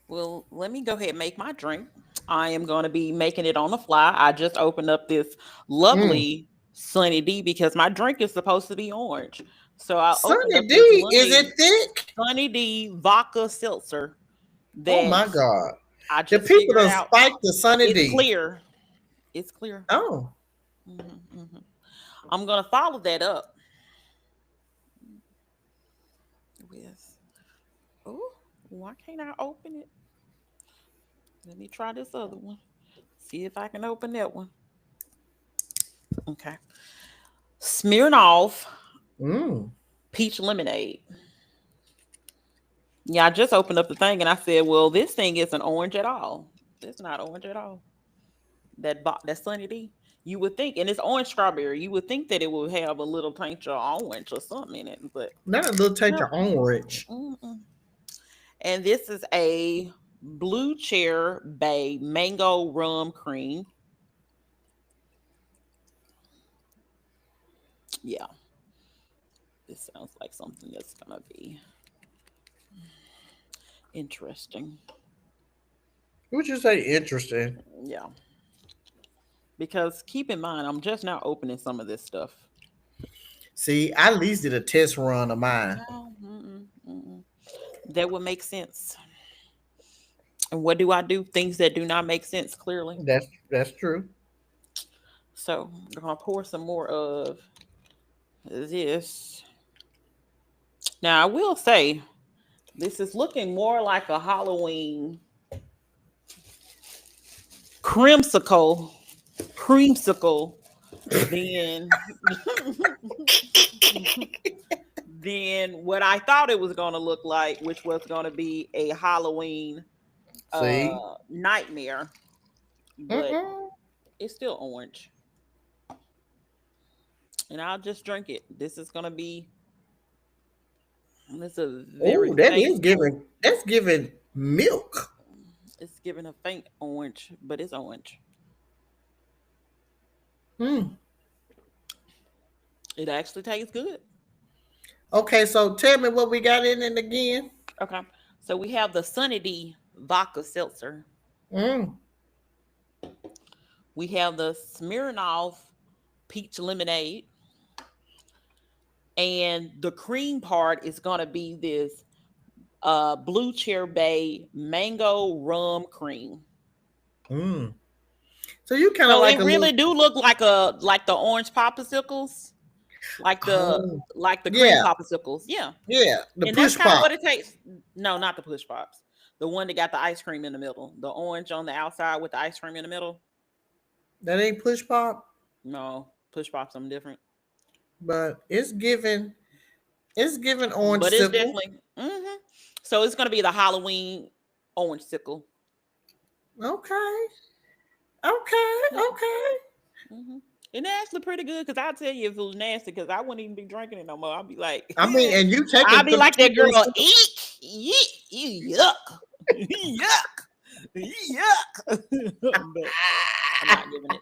Well, let me go ahead and make my drink. I am going to be making it on the fly. I just opened up this Mm. lovely Sunny D because my drink is supposed to be orange. So I opened Sunny up D, this is lovely it thick? Sunny D vodka seltzer Oh that my god. I The just people figured done out spiked the Sunny it's D. clear. It's clear. Oh. hmm hmm I'm going to follow that up with, oh, why can't I open it? Let me try this other one. See if I can open that one. Okay. Smirnoff Mm. peach lemonade. Yeah, I just opened up the thing and I said, well, this thing isn't orange at all. It's not orange at all. That Sunny D. You would think, and it's orange strawberry. You would think that it would have a little pinch of orange or something in it, but Not a little taste no. of orange. Mm-mm. And this is a Blue Chair Bay mango rum cream. Yeah. This sounds like something that's gonna be interesting. Would you say interesting? Yeah, because keep in mind, I'm just now opening some of this stuff. See, I at least did a test run of mine. No, that would make sense. And what do I do? Things that do not make sense, clearly. That's true. So I'm gonna pour some more of this. Now I will say this is looking more like a Halloween creamsicle, creamsicle than than what I thought it was gonna look like, which was gonna be a Halloween See, nightmare. But mm-mm. it's still orange. And I'll just drink it. This is gonna be it's a very Oh, that faint is giving. That's giving milk. it's giving a faint orange, but it's orange. Hmm. It actually tastes good. Okay, so tell me what we got in it again. Okay. So we have the Sunny D vodka seltzer. Mm. We have the Smirnoff peach lemonade. And the cream part is gonna be this Blue Chair Bay mango rum cream. Mm. So you kind of So like it a little. really do look like the orange popsicles, like the Oh, like the cream yeah, popsicles. Yeah. yeah. The And that's push kind of pop. what it tastes. No, not the push pops. The one that got the ice cream in the middle. The orange on the outside with the ice cream in the middle. That ain't push pop, No, push pops something different. but it's giving. It's giving orange But it's sickle. definitely so it's gonna be the Halloween orange sickle. Okay. Okay. Yeah. Okay. hmm And it's actually pretty good because I'll tell you if it was nasty because I wouldn't even be drinking it no more. I'll be like, I mean, and you I'll taking be them like that girl, 2 eek, yeek, you yuck, yuck, yuck. But I'm not giving it.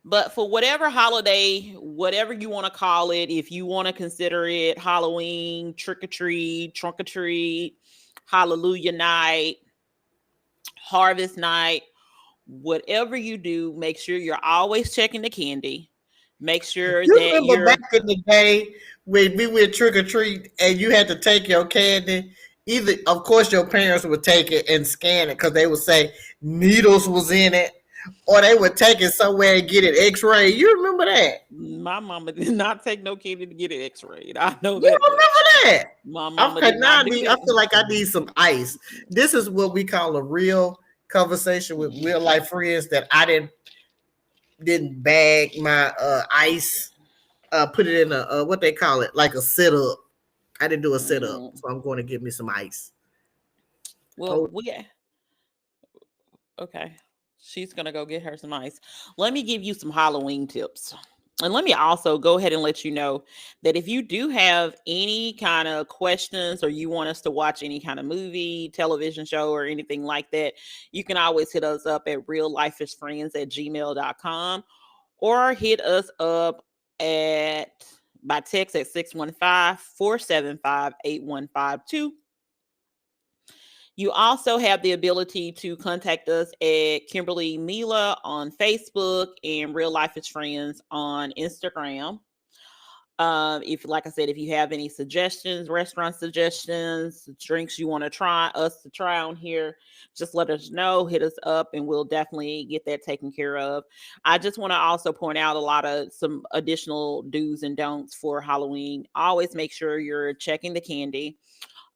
But for whatever holiday, whatever you want to call it, if you want to consider it Halloween, trick or treat, trunk or treat, Hallelujah night, harvest night, whatever you do, make sure you're always checking the candy. Make sure You that remember you're back in the day when we went trick or treat and you had to take your candy? Either, of course, your parents would take it and scan it because they would say needles was in it, or they would take it somewhere and get it X-ray. You remember that? my mama did not take no candy to get it x-rayed. I know You that much. remember that? My mama Okay, did now not do I that. feel like I need some ice. This is what we call a real conversation with real life friends that I didn't bag my ice, put it in a what they call it, like a sit up. I didn't do a sit up, Mm. so I'm going to get me some ice. Well, Hold. okay. She's gonna go get her some ice. Let me give you some Halloween tips. And let me also go ahead and let you know that if you do have any kind of questions or you want us to watch any kind of movie, television show, or anything like that, you can always hit us up at reallifeisfriends@gmail.com or hit us up at by text at 615-475-8152. You also have the ability to contact us at Kimberly Mila on Facebook and Real Life is Friends on Instagram. If, like I said, if you have any suggestions, restaurant suggestions, drinks you want to try us to try on here, just let us know, hit us up, and we'll definitely get that taken care of. I just want to also point out a lot of some additional do's and don'ts for Halloween. Always make sure you're checking the candy.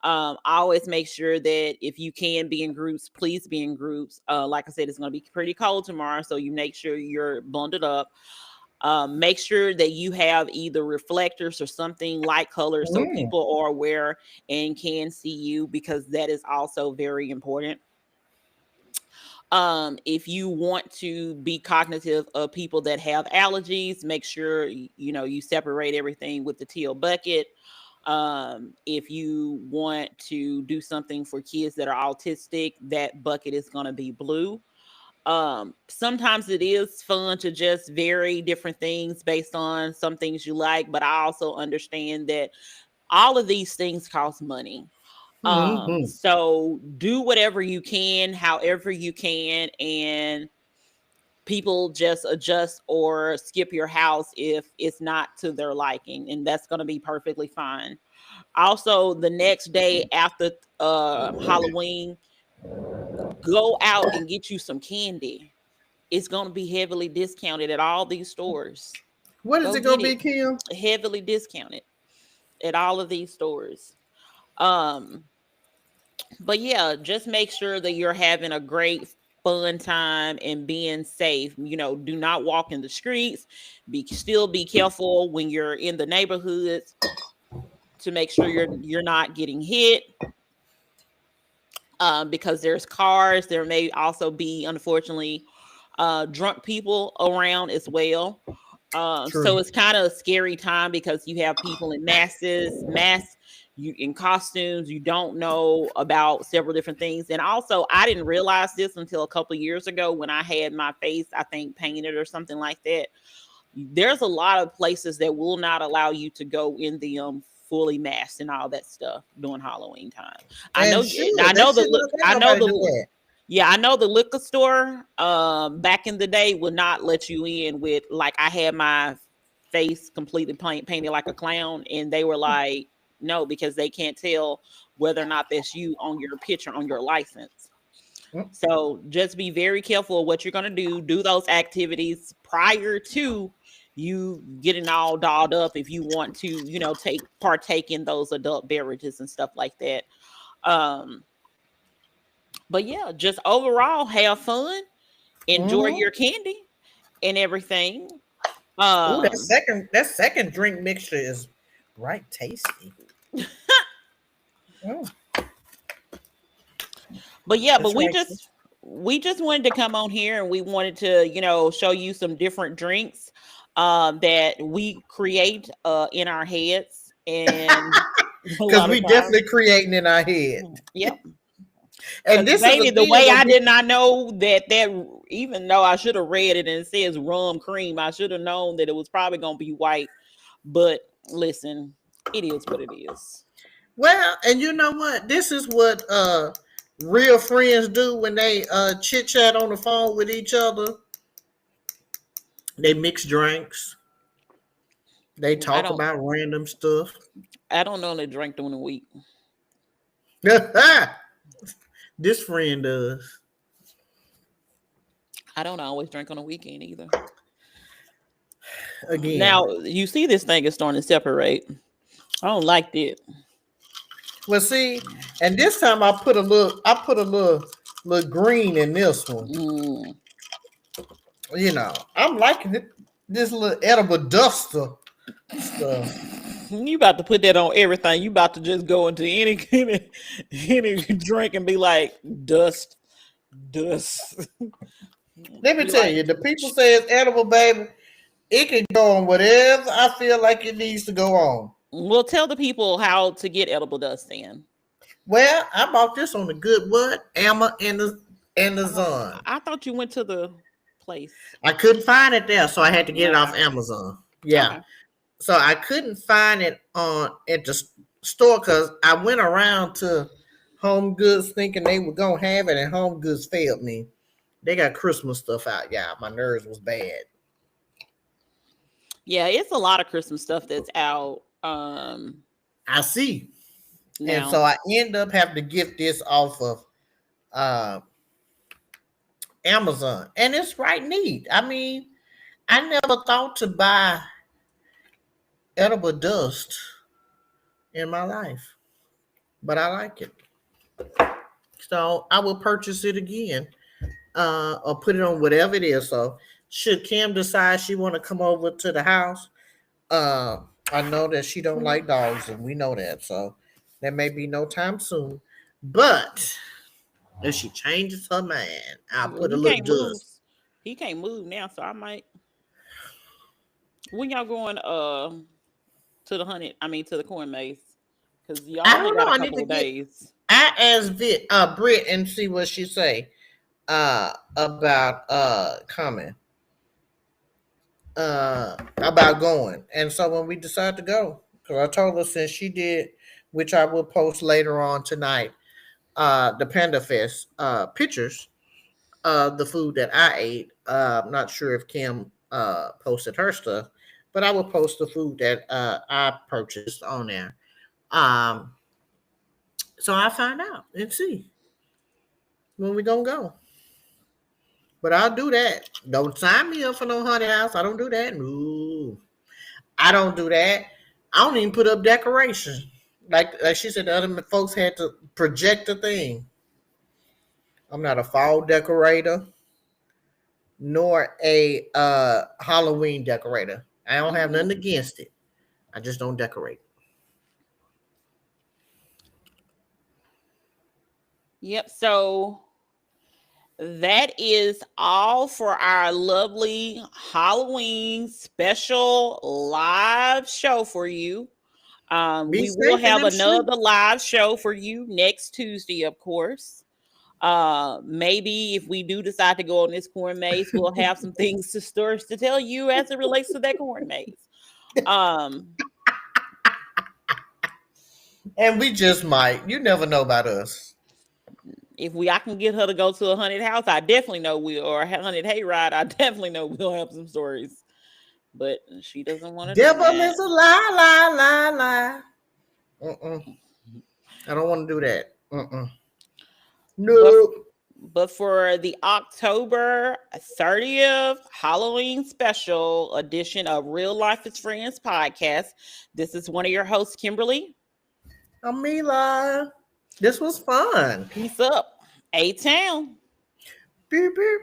Always make sure that if you can be in groups, please be in groups. Like I said, it's going to be pretty cold tomorrow, so you make sure you're bundled up. Make sure that you have either reflectors or something light color so Mm. people are aware and can see you, because that is also very important. If you want to be cognitive of people that have allergies, make sure you separate everything with the teal bucket. If you want to do something for kids that are autistic, that bucket is going to be blue. Sometimes it is fun to just vary different things based on some things you like, but I also understand that all of these things cost money. Mm-hmm. So do whatever you can, however you can, and people just adjust or skip your house if it's not to their liking, and that's going to be perfectly fine. Also, the next day after Halloween, go out and get you some candy. It's going to be heavily discounted at all these stores. What is Go it get gonna it. be, Kim? Heavily discounted at all of these stores. Um, but yeah, just make sure that you're having a great fun time and being safe. Do not walk in the streets. Be careful when you're in the neighborhoods to make sure you're not getting hit. Because there's cars. There may also be, unfortunately, drunk people around as well. So True. it's kind of a scary time because you have people in masks, you in costumes. You don't know about several different things. And also, I didn't realize this until a couple of years ago when I had my face, I think, painted or something like that. There's a lot of places that will not allow you to go in the fully masked and all that stuff during Halloween time. I And know sure, I they know should not let nobody do that. yeah, I know the liquor store back in the day would not let you in with, like, I had my face completely painted like a clown, and they were like, no, because they can't tell whether or not that's you on your picture on your license. Mm. So just be very careful of what you're going to do. Do those activities prior to you getting all dolled up if you want to, partake in those adult beverages and stuff like that. Um, but yeah, just overall have fun, enjoy Mm-hmm. your candy and everything. Oh, Um, that second drink mixture is right tasty. Mm, but yeah, but that's we right. just we just wanted to come on here and we wanted to, show you some different drinks that we create in our heads, and a Because lot of we times. definitely creating in our head. Yep. And Because this is baby, the again way what I we did not know that even though I should have read it and it says rum cream, I should have known that it was probably gonna be white. But listen, it is what it is. well, and you know what? This is what real friends do when they chit chat on the phone with each other. They mix drinks. They I talk don't about random stuff. I don't normally drink during the week. This friend does. I don't always drink on the weekend either. Again. Now you see this thing is starting to separate. I don't like it. Well, see, and this time I put a little green in this one. Mm. I'm liking it. This little edible duster stuff. You about to put that on everything. You about to just go into any drink and be like dust, dust. Let me Be tell like, you, the people say it's edible, baby. It can go on whatever I feel like it needs to go on. we'll tell the people how to get edible dust in. Well, I bought this on the good what? Amma and the Oh, Zon. I thought you went to the place. I couldn't find it there, so I had to get it Okay. off Amazon. Yeah. Okay. So I couldn't find it on at the store because I went around to Home Goods thinking they were gonna have it, and Home Goods failed me. They got Christmas stuff out. Yeah, my nerves was bad. Yeah, it's a lot of Christmas stuff that's out I see, and now. so I end up having to get this off of uh, Amazon, and it's right neat. I mean, I never thought to buy edible dust in my life, but I like it, so I will purchase it again. Or put it on whatever it is. So should Kim decide she want to come over to the house, uh, I know that she don't like dogs, and we know that. So there may be no time soon. But if she changes her mind, I'll Well, put a he little can't move. dust. He can't move now, so I might. When y'all going to the honey? I mean to the corn maze, because y'all I only don't got know. a I need couple to of get. days. I asked Britt and see what she say. about coming, about going. And so when we decided to go, because I told her since she did, which I will post later on tonight, the Panda Fest pictures of the food that I ate. I'm not sure if Kim posted her stuff, but I will post the food that I purchased on there. Um, so I'll find out and see when we gonna go. But I'll do that. Don't sign me up for no haunted house. I don't do that. No, I don't do that. I don't even put up decorations. Like she said, the other folks had to project a thing. I'm not a fall decorator nor a Halloween decorator. I don't have nothing against it. I just don't decorate. Yep. So that is all for our lovely Halloween special live show for you. We will have another live show for you next Tuesday, of course. Maybe if we do decide to go on this corn maze, we'll have some things to stories to tell you as it relates to that corn maze. And we just might. You never know about us. If I can get her to go to a haunted house, I definitely know or a haunted hayride, I definitely know we'll have some stories. But she doesn't want to. Devil is a lie. I don't want to do that. No. But for the October 30th Halloween special edition of Real Life is Friends podcast, this is one of your hosts, Kimberly. I'm Mila. This was fun. Peace up. A-Town. Beep, beep.